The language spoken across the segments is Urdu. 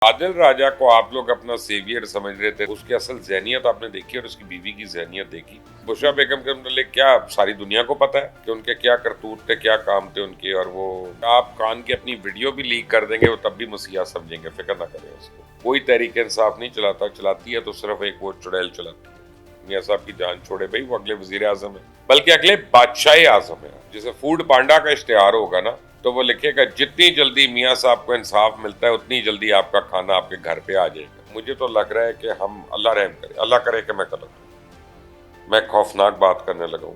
عادل راجہ کو آپ لوگ اپنا سیویئر سمجھ رہے تھے، اس کی اصل ذہنیت آپ نے دیکھی اور اس کی بیوی کی ذہنیت دیکھی۔ بشریٰ بیگم کے متعلق کیا ساری دنیا کو پتا ہے کہ ان کے کیا کرتوت تھے، کیا کام تھے ان کے، اور وہ آپ کان کی اپنی ویڈیو بھی لیک کر دیں گے وہ تب بھی مسیحا سمجھیں گے، فکر نہ کریں اس کو۔ کوئی تحریک انصاف نہیں چلاتا، چلاتی ہے تو صرف ایک وہ چڑیل چلاتی ہے۔ میاں صاحب کی جان چھوڑے بھائی، وہ اگلے وزیر اعظم ہے، بلکہ اگلے بادشاہ اعظم ہے۔ جیسے فوڈ پانڈا کا اشتہار ہوگا نا تو وہ لکھے گا جتنی جلدی میاں صاحب کو انصاف ملتا ہے اتنی جلدی آپ کا کھانا آپ کے گھر پہ آ جائے گا۔ مجھے تو لگ رہا ہے کہ ہم اللہ رحم کرے، اللہ کرے کہ میں غلط ہوں، میں خوفناک بات کرنے لگا ہوں۔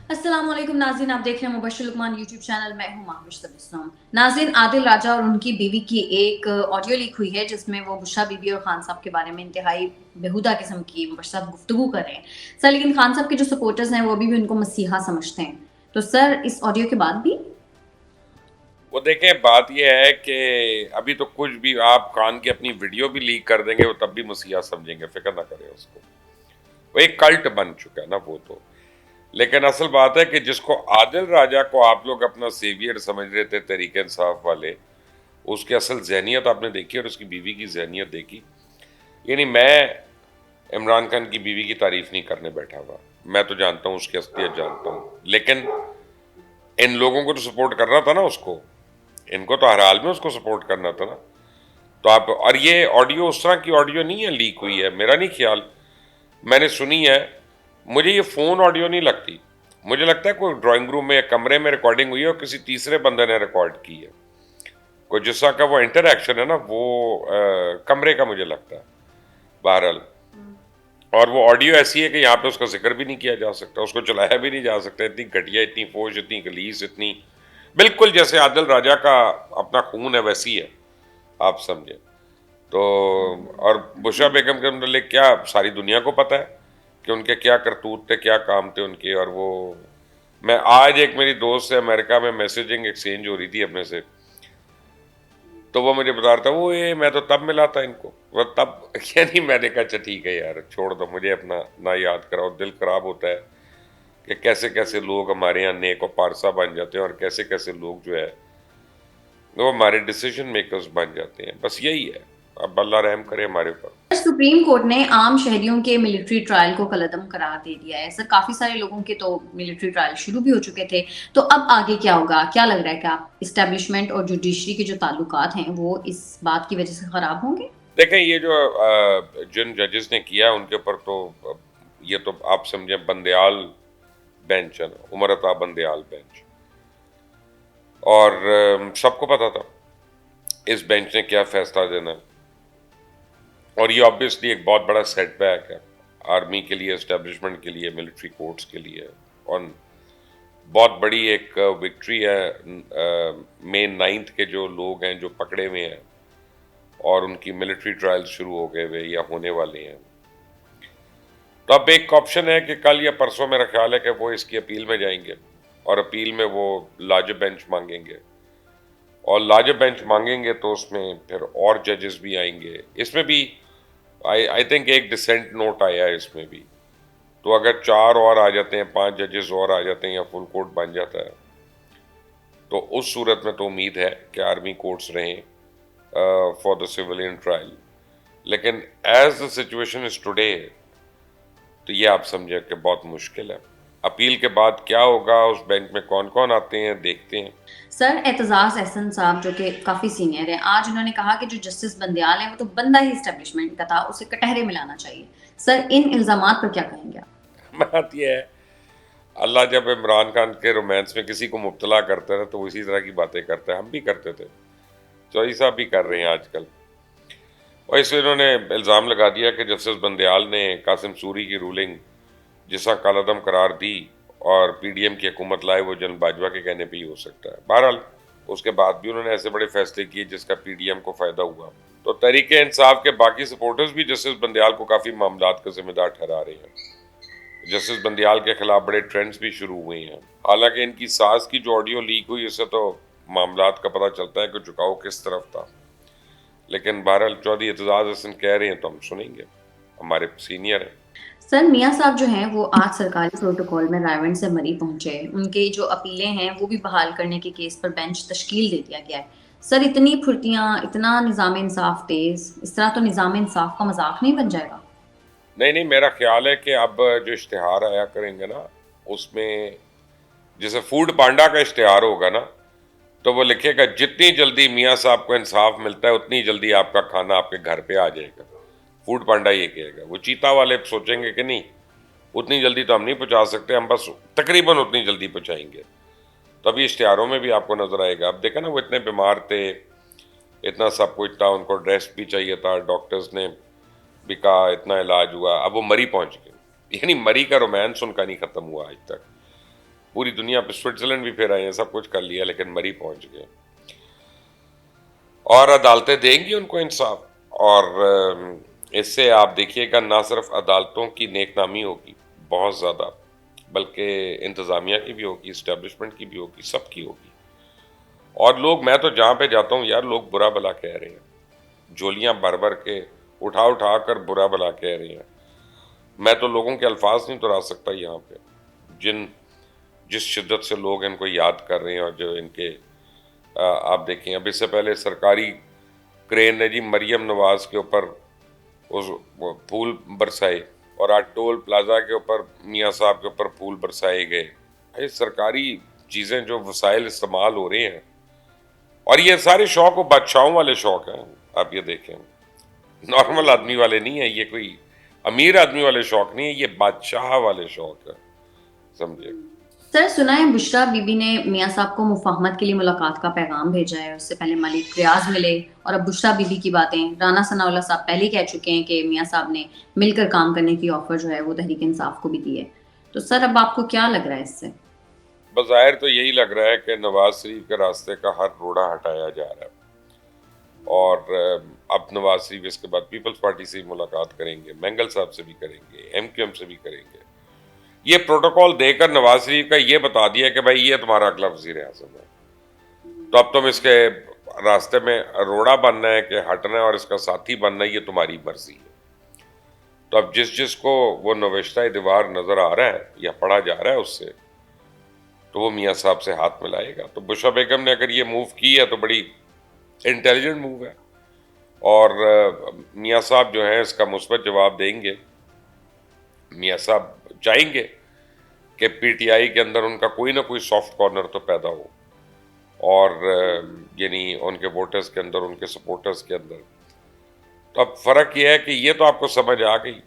السلام علیکم ناظرین، آپ دیکھ رہے ہیں مبشر لقمان یوٹیوب چینل، میں ہوں ماہوش اسلام۔ ناظرین، عادل راجہ اور ان کی بیوی کی ایک آڈیو لیک ہوئی ہے جس میں وہ بشریٰ بی بی اور خان صاحب کے بارے میں انتہائی بےہودہ قسم کی مبشر صاحب گفتگو کر رہے ہیں سر، لیکن خان صاحب کے جو سپورٹرز ہیں وہ بھی ان کو مسیحا سمجھتے ہیں۔ تو سر اس آڈیو کے بعد بھی وہ دیکھیں، بات یہ ہے کہ ابھی تو کچھ بھی آپ کان کی اپنی ویڈیو بھی لیک کر دیں گے وہ تب بھی مسیحا سمجھیں گے، فکر نہ کریں اس کو۔ وہ ایک کلٹ بن چکا ہے نا وہ تو۔ لیکن اصل بات ہے کہ جس کو عادل راجہ کو آپ لوگ اپنا سیویئر سمجھ رہے تھے، تحریک انصاف والے، اس کی اصل ذہنیت آپ نے دیکھی اور اس کی بیوی کی ذہنیت دیکھی۔ یعنی میں عمران خان کی بیوی کی تعریف نہیں کرنے بیٹھا ہوا، میں تو جانتا ہوں اس کی اصلیت جانتا ہوں، لیکن ان لوگوں کو تو سپورٹ کرنا تھا نا اس کو، ان کو تو ہر حال میں اس کو سپورٹ کرنا تھا نا۔ تو آپ، اور یہ آڈیو اس طرح کی آڈیو نہیں ہے لیک ہوئی ہے، میرا نہیں خیال، میں نے سنی ہے، مجھے یہ فون آڈیو نہیں لگتی، مجھے لگتا ہے کوئی ڈرائنگ روم میں یا کمرے میں ریکارڈنگ ہوئی ہے اور کسی تیسرے بندے نے ریکارڈ کی ہے۔ کوئی جس طرح کا وہ انٹر ایکشن ہے نا وہ کمرے کا مجھے لگتا ہے بہرحال۔ اور وہ آڈیو ایسی ہے کہ یہاں پہ اس کا ذکر بھی نہیں کیا جا سکتا، اس کو چلایا بھی نہیں جا سکتا، اتنی گھٹیا، اتنی فوش، اتنی غلیظ، اتنی بالکل جیسے عادل راجہ کا اپنا خون ہے ویسی ہے، آپ سمجھیں تو۔ اور بشریٰ بیگم کے متعلق کیا ساری دنیا کو پتا ہے کہ ان کے کیا کرتوت تھے، کیا کام تھے ان کے، اور وہ میں آج ایک میری دوست سے امریکہ میں میسیجنگ ایکسچینج ہو رہی تھی اپنے سے، تو وہ مجھے بتا رہا تھا وہ یہ میں تو تب ملا تھا ان کو، وہ تب یعنی میں نے کہا اچھا ٹھیک ہے یار چھوڑ دو، مجھے اپنا نہ یاد کراؤ، دل خراب ہوتا ہے کہ کیسے کیسے لوگ ہمارے یہاں نیک و پارسا بن جاتے ہیں اور کیسے کیسے لوگ جو ہے وہ ہمارے ڈیسیجن میکرز بن جاتے ہیں، بس یہی ہے، اب اللہ رحم کرے ہمارے اوپر۔ سپریم کورٹ نے عام شہریوں کے ملٹری ٹرائل کو کالعدم قرار دے دیا ہے سر، کافی سارے لوگوں کے تو ملٹری ٹرائل شروع بھی ہو چکے تھے، تو اب آگے کیا ہوگا؟ کیا لگ رہا ہے کہ آپ اسٹیبلشمنٹ اور جوڈیشری کے جو تعلقات ہیں وہ اس بات کی وجہ سے خراب ہوں گے؟ دیکھیں یہ جو جن ججز نے کیا ان کے اوپر تو یہ تو آپ سمجھیں بندیال بینچ ہے نا، عمر عطا بندیال بینچ، اور سب کو پتا تھا اس بینچ نے کیا فیصلہ دینا ہے، اور یہ آبویسلی ایک بہت بڑا سیٹ بیک ہے آرمی کے لیے، اسٹیبلشمنٹ کے لیے، ملٹری کورٹس کے لیے، اور بہت بڑی ایک وکٹری ہے۔ مئی 9 کے جو لوگ ہیں جو پکڑے ہوئے ہیں اور ان کی ملٹری ٹرائل شروع ہو گئے ہوئے یا ہونے والے ہیں، تو اب ایک آپشن ہے کہ کل یا پرسوں میرا خیال ہے کہ وہ اس کی اپیل میں جائیں گے، اور اپیل میں وہ لارج بینچ مانگیں گے، اور لارج بینچ مانگیں گے تو اس میں پھر اور ججز بھی آئیں گے، اس میں بھی آئی تھنک ایک ڈسینٹ نوٹ آیا ہے اس میں بھی، تو اگر 4 اور آ جاتے ہیں، 5 ججز اور آ جاتے ہیں یا فل کورٹ بن جاتا ہے تو اس صورت میں تو امید ہے کہ آرمی کورٹس رہیں فار دا سیولین ٹرائل، لیکن as the situation is today تو یہ آپ سمجھیں کہ بہت مشکل ہے۔ اپیل کے بعد کیا ہوگا، اس بینچ میں کون کون آتے ہیں دیکھتے ہیں۔ سر اعتزاز احسن صاحب جو کہ کافی سینئر ہیں، آج انہوں نے کہا کہ جو جسٹس بندیال ہیں وہ تو بندہ ہی اسٹیبلشمنٹ کا تھا، اسے کٹہرے ملانا چاہیے۔ سر ان الزامات پر کیا کہیں گے آپ؟ بات یہ ہے، اللہ جب عمران خان کے رومانس میں کسی کو مبتلا کرتا ہے تو وہ اسی طرح کی باتیں کرتا ہے، ہم بھی کرتے تھے، چودھری صاحب بھی کر رہے ہیں آج کل، اور اس لیے انہوں نے الزام لگا دیا کہ جسٹس بندیال نے قاسم سوری کی رولنگ جسا کالعدم قرار دی اور پی ڈی ایم کی حکومت لائے، وہ جنرل باجوہ کے کہنے پہ ہی ہو سکتا ہے۔ بہرحال اس کے بعد بھی انہوں نے ایسے بڑے فیصلے کیے جس کا پی ڈی ایم کو فائدہ ہوا، تو تحریک انصاف کے باقی سپورٹرز بھی جسٹس بندیال کو کافی معاملات کا ذمہ دار ٹھہرا رہے ہیں، جسٹس بندیال کے خلاف بڑے ٹرینڈز بھی شروع ہوئے ہیں، حالانکہ ان کی ساس کی جو آڈیو لیک ہوئی اس سے تو معاملات کا پتہ چلتا ہے کہ جھکاؤ کس طرف تھا، لیکن بہرحال چودھری اعتزاز احسن کہہ رہے ہیں تو ہم سنیں گے، ہمارے سینئر ہیں۔ سر میاں صاحب جو ہیں وہ آج سرکاری پروٹوکول میں رائے ونڈ سے مری پہنچے، ان کے جو اپیلیں ہیں وہ بھی بحال کرنے کے کیس پر بینچ تشکیل دے دیا گیا ہے۔ سر اتنی پھرتیاں، اتنا نظام انصاف تیز، اس طرح تو نظام انصاف کا مذاق نہیں بن جائے گا؟ نہیں نہیں، میرا خیال ہے کہ اب جو اشتہار آیا کریں گے نا، اس میں جیسے فوڈ پانڈا کا اشتہار ہوگا نا، تو وہ لکھے گا جتنی جلدی میاں صاحب کو انصاف ملتا ہے اتنی جلدی آپ کا کھانا آپ کے گھر پہ آ جائے گا. فوڈ پانڈا یہ کہے گا. وہ چیتا والے سوچیں گے کہ نہیں، اتنی جلدی تو ہم نہیں پہنچا سکتے، ہم بس تقریباً اتنی جلدی پہنچائیں گے. تو ابھی اشتہاروں میں بھی آپ کو نظر آئے گا. اب دیکھا نا، وہ اتنے بیمار تھے، اتنا سب کچھ تھا، ان کو ریسٹ بھی چاہیے تھا، ڈاکٹرز نے بھی کہا اتنا علاج ہوا، اب وہ مری پہنچ گئے. یعنی مری کا رومانس ان کا نہیں ختم ہوا آج تک. پوری دنیا پہ سوئٹزرلینڈ بھی پھر آئے ہیں، سب کچھ کر لیا، لیکن مری پہنچ گئے. اور عدالتیں دیں گی ان کو انصاف. اور اس سے آپ دیکھیے گا نہ صرف عدالتوں کی نیک نامی ہوگی بہت زیادہ، بلکہ انتظامیہ کی بھی ہوگی، اسٹیبلشمنٹ کی بھی ہوگی، سب کی ہوگی. اور لوگ، میں تو جہاں پہ جاتا ہوں یار، لوگ برا بلا کہہ رہے ہیں، جولیاں بھر بھر کے اٹھا کر برا بلا کہہ رہے ہیں. میں تو لوگوں کے الفاظ نہیں دہرا سکتا یہاں پہ، جس شدت سے لوگ ان کو یاد کر رہے ہیں. اور جو ان کے آپ دیکھیں، اب اس سے پہلے سرکاری کرین نے جی مریم نواز کے اوپر وہ پھول برسائے، اور آج ٹول پلازا کے اوپر میاں صاحب کے اوپر پھول برسائے گئے. یہ سرکاری چیزیں جو وسائل استعمال ہو رہے ہیں، اور یہ سارے شوق و بادشاہوں والے شوق ہیں. آپ یہ دیکھیں، نارمل آدمی والے نہیں ہیں، یہ کوئی امیر آدمی والے شوق نہیں ہے، یہ بادشاہ والے شوق ہے، سمجھے. سر سنا ہے بشرا بی بی نے میاں صاحب کو مفاہمت کے لیے ملاقات کا پیغام بھیجا ہے. اس سے پہلے ملک ریاض ملے، اور اب بشرا بی بی کی باتیں رانا ثناء اللہ صاحب پہلے کہہ چکے ہیں کہ میاں صاحب نے مل کر کام کرنے کی آفر جو ہے وہ تحریک انصاف کو بھی دی ہے. تو سر اب آپ کو کیا لگ رہا ہے اس سے؟ بظاہر تو یہی لگ رہا ہے کہ نواز شریف کے راستے کا ہر روڑا ہٹایا جا رہا ہے. اور اب نواز شریف اس کے بعد پیپلز پارٹی سے ملاقات کریں گے، مینگل صاحب سے بھی کریں گے، ایم کیو ایم سے بھی کریں گے. یہ پروٹوکول دے کر نواز شریف کا یہ بتا دیا کہ بھائی یہ تمہارا اگلا وزیر اعظم ہے، تو اب تم اس کے راستے میں روڑا بننا ہے کہ ہٹنا ہے اور اس کا ساتھی بننا ہے، یہ تمہاری مرضی ہے. تو اب جس کو وہ نوشتہ دیوار نظر آ رہا ہے یا پڑھا جا رہا ہے اس سے، تو وہ میاں صاحب سے ہاتھ ملائے گا. تو بشرا بیگم نے اگر یہ موو کی ہے تو بڑی انٹیلیجنٹ موو ہے. اور میاں صاحب جو ہیں اس کا مثبت جواب دیں گے. میاں صاحب چاہیں گے کہ پی ٹی آئی کے اندر ان کا کوئی نہ کوئی سافٹ کارنر تو پیدا ہو، اور یعنی ان کے ووٹرز کے اندر، ان کے سپورٹرز کے اندر. تو اب فرق یہ ہے کہ یہ تو آپ کو سمجھ آ گئی،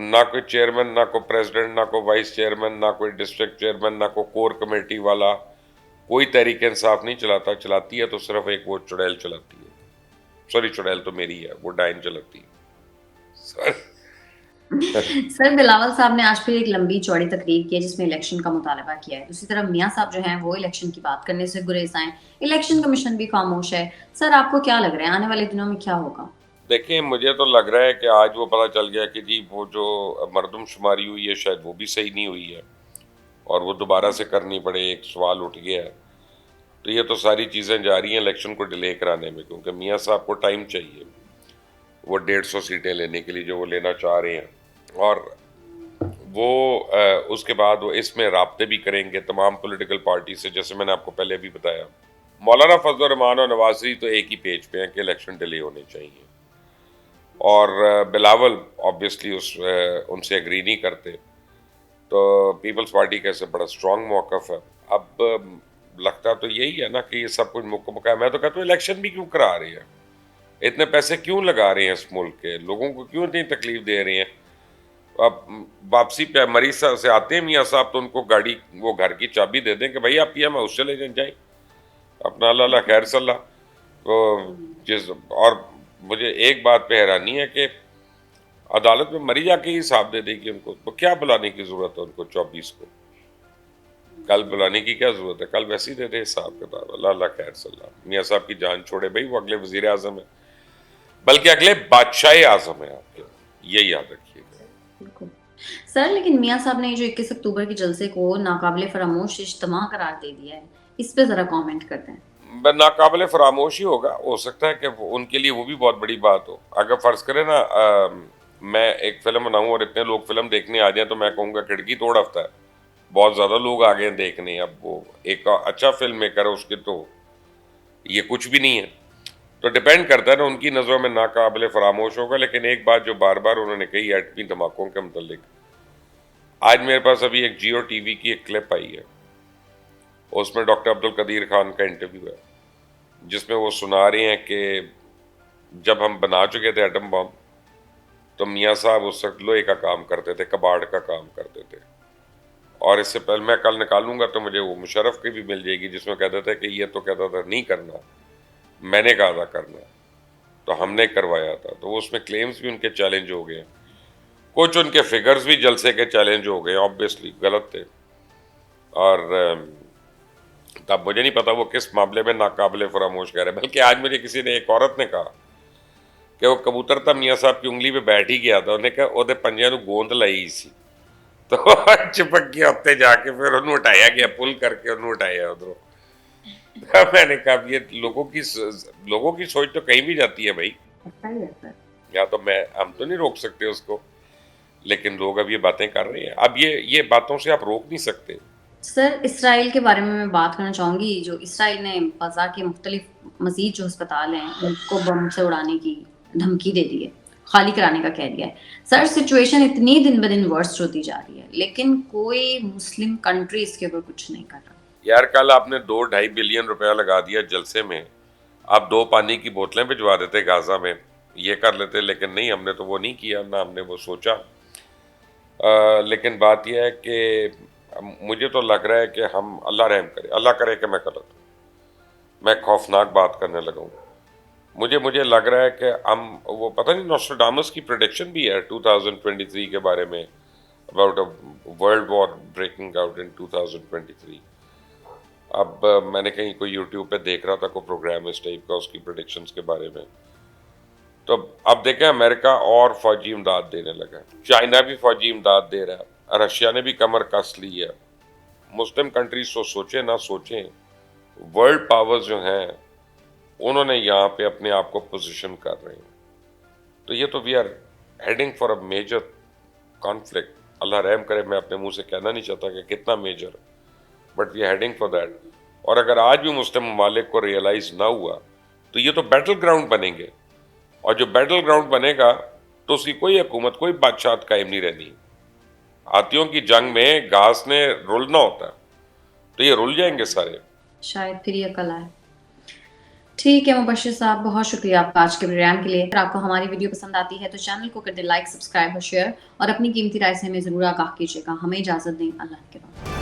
نہ کوئی چیئرمین، نہ کوئی پریزیڈنٹ، نہ کوئی وائس چیئرمین، نہ کوئی ڈسٹرکٹ چیئرمین، نہ کوئی کور کمیٹی والا، کوئی تحریک انصاف نہیں چلاتا. چلاتی ہے تو صرف ایک وہ چڑیل چلاتی ہے. سوری، چڑیل تو میری ہے، وہ ڈائن چلاتی ہے. سر بلاول صاحب نے آج پھر ایک لمبی چوڑی تقریر کی ہے جس میں الیکشن کا مطالبہ کیا ہے. دوسری طرف میاں صاحب جو ہیں وہ الیکشن کی بات کرنے سے گریز آئیں. الیکشن کمیشن بھی خاموش ہے. سر آپ کو کیا لگ رہا ہے آنے والے دنوں میں کیا ہوگا؟ دیکھیں، مجھے تو لگ رہا ہے کہ آج وہ پتہ چل گیا کہ جی وہ جو مردم شماری ہوئی ہے شاید وہ بھی صحیح نہیں ہوئی ہے، اور وہ دوبارہ سے کرنی پڑے. ایک سوال اٹھ گیا ہے. تو یہ تو ساری چیزیں جاری ہیں الیکشن کو ڈیلے کرانے میں، کیونکہ میاں صاحب کو ٹائم چاہیے وہ 150 سیٹیں لینے کے لیے جو وہ لینا چاہ رہے ہیں. اور وہ اس کے بعد وہ اس میں رابطے بھی کریں گے تمام پولیٹیکل پارٹی سے. جیسے میں نے آپ کو پہلے بھی بتایا، مولانا فضل الرحمان اور نواز شریف تو ایک ہی پیج پہ ہیں کہ الیکشن ڈیلے ہونے چاہیے. اور بلاول آبویسلی ان سے اگری نہیں کرتے. تو پیپلز پارٹی کا ایسے بڑا سٹرانگ موقف ہے. اب لگتا تو یہی ہے نا کہ یہ سب کچھ مکمل ہے. میں تو کہتا ہوں الیکشن بھی کیوں کرا رہے ہیں، اتنے پیسے کیوں لگا رہے ہیں اس ملک کے لوگوں کو، کیوں اتنی تکلیف دے رہے ہیں. اب واپسی پہ مریض سے آتے ہیں میاں صاحب تو ان کو گاڑی، وہ گھر کی چابی دے دیں کہ بھائی آپ پی ایم ہاؤس چلے جائیں اپنا، اللہ اللہ خیر صلی اللہ. اور مجھے ایک بات پہ حیرانی ہے کہ عدالت میں مری جا کے ہی حساب دے دے گی ان کو. تو کیا بلانے کی ضرورت ہے ان کو 24 کو؟ کل بلانے کی کیا ضرورت ہے؟ کل ویسے ہی دے دے حساب کتاب. اللہ اللہ خیر صلی اللہ. میاں صاحب کی جان چھوڑے بھائی، وہ اگلے وزیر اعظم ہے، بلکہ اگلے بادشاہ اعظم ہے آپ کے، یہ یاد رکھیے گا. بالکل سر، لیکن میاں صاحب نے جو 21 اکتوبر کے جلسے کو ناقابل فراموش اجتماع قرار دے دیا ہے، اس پہ ذرا کامنٹ کرتے ہیں. ناقابل فراموش ہی ہوگا. ہو سکتا ہے کہ ان کے لیے وہ بھی بہت بڑی بات ہو. اگر فرض کریں نا میں ایک فلم بناؤں اور اتنے لوگ فلم دیکھنے آ جائیں تو میں کہوں گا کھڑکی توڑ ہفتہ ہے، بہت زیادہ لوگ آ گئے ہیں دیکھنے. اب وہ ایک اچھا فلم میکر ہے، اس کے تو یہ کچھ بھی نہیں ہے. تو ڈپینڈ کرتا ہے نا, ان کی نظروں میں ناقابل فراموش ہوگا. لیکن ایک بات جو بار بار انہوں نے کہی ایٹمی دھماکوں کے متعلق, آج میرے پاس ابھی ایک جیو ٹی وی کی ایک کلپ آئی ہے, اس میں ڈاکٹر عبد القدیر خان کا انٹرویو ہے, جس میں وہ سنا رہے ہیں کہ جب ہم بنا چکے تھے ایٹم بم تو میاں صاحب اس وقت لوہے کا کام کرتے تھے, کباڑ کا کام کرتے تھے. اور اس سے پہلے میں کل نکالوں گا تو مجھے وہ مشرف کی بھی مل جائے گی, جس میں کہتے تھے کہ یہ تو کہتا تھا نہیں کرنا, میں نے کہا تھا کرنا, تو ہم نے کروایا تھا. تو وہ اس میں کلیمز بھی ان کے چیلنج ہو گئے ہیں, کچھ ان کے فگرز بھی جلسے کے چیلنج ہو گئے, آبویسلی غلط تھے. اور تب مجھے نہیں پتا وہ کس معاملے میں ناقابل فراموش کہہ رہے ہیں. بلکہ آج مجھے کسی نے, ایک عورت نے کہا کہ وہ کبوتر تھا میاں صاحب کی انگلی پہ بیٹھ ہی گیا تھا, انہوں نے کہا وہ پنجے نو گوند لائی سی, تو چپک گیا ہوتے جا کے, پھر انہوں اٹھایا گیا, پل کر کے انہوں اٹھایا ادھر. میں نے کہا یہ لوگوں کی سوچ تو کہیں بھی جاتی ہے بھائی, یا تو ہم تو نہیں روک سکتے اس کو, لیکن لوگ اب یہ باتیں کر رہے ہیں. اب یہ باتوں سے آپ روک نہیں سکتے. سر اسرائیل کے بارے میں بات کرنا چاہوں گی. جو اسرائیل نے فضا کے مختلف مزید جو ہسپتال ہیں ان کو بم سے اڑانے کی دھمکی دے دی ہے, خالی کرانے کا کہہ دیا ہے. سر سچویشن اتنی دن بدن ورسٹ ہوتی جا رہی ہے, لیکن کوئی مسلم کنٹری اس کے اوپر کچھ نہیں کر رہا. یار کل آپ نے 2-2.5 بلین روپیہ لگا دیا جلسے میں, آپ 2 پانی کی بوتلیں بھجوا دیتے غازہ میں, یہ کر لیتے. لیکن نہیں, ہم نے تو وہ نہیں کیا, نہ ہم نے وہ سوچا. لیکن بات یہ ہے کہ مجھے تو لگ رہا ہے کہ ہم, اللہ رحم کرے, اللہ کرے کہ میں غلط ہوں, میں خوفناک بات کرنے لگا ہوں. مجھے لگ رہا ہے کہ ہم, وہ پتہ نہیں نوسٹراڈامس کی پریڈکشن بھی ہے 2023 کے بارے میں, about a world war breaking out in 2023. اب میں نے کہیں کوئی یوٹیوب پہ دیکھ رہا تھا کوئی پروگرام اس ٹائپ کا, اس کی پریڈکشنز کے بارے میں. تو اب دیکھیں امریکہ اور فوجی امداد دینے لگا, چائنا بھی فوجی امداد دے رہا ہے, رشیا نے بھی کمر کس لی ہے. مسلم کنٹریز تو سوچیں نہ سوچیں, ورلڈ پاورز جو ہیں انہوں نے یہاں پہ اپنے آپ کو پوزیشن کر رہے ہیں. تو یہ تو we are heading for a major conflict. اللہ رحم کرے, میں اپنے منہ سے کہنا نہیں چاہتا کہ کتنا major, but we are heading for that. اور اگر آج بھی مسلم ممالک کو ریئلائز نہ ہوا تو یہ تو بیٹل گراؤنڈ بنیں گے, اور جو بیٹل گراؤنڈ بنے گا تو اس کی کوئی حکومت, کوئی بادشاہت قائم نہیں رہنی. ہاتھیوں کی جنگ میں گھاس نے رولنا ہوتا ہے, تو یہ رول جائیں گے سارے. شاید پھر یہ کل آئے. ٹھیک ہے مبشر صاحب, بہت شکریہ آپ کا آج کے پروگرام کے لیے. اگر آپ کو ہماری ویڈیو پسند آتی ہے تو چینل کو کر دیں لائک, سبسکرائب اور شیئر, اور اپنی قیمتی رائے سے ہمیں ضرور آگاہ کیجیے گا. ہمیں اجازت دیں, اللہ کے بعد.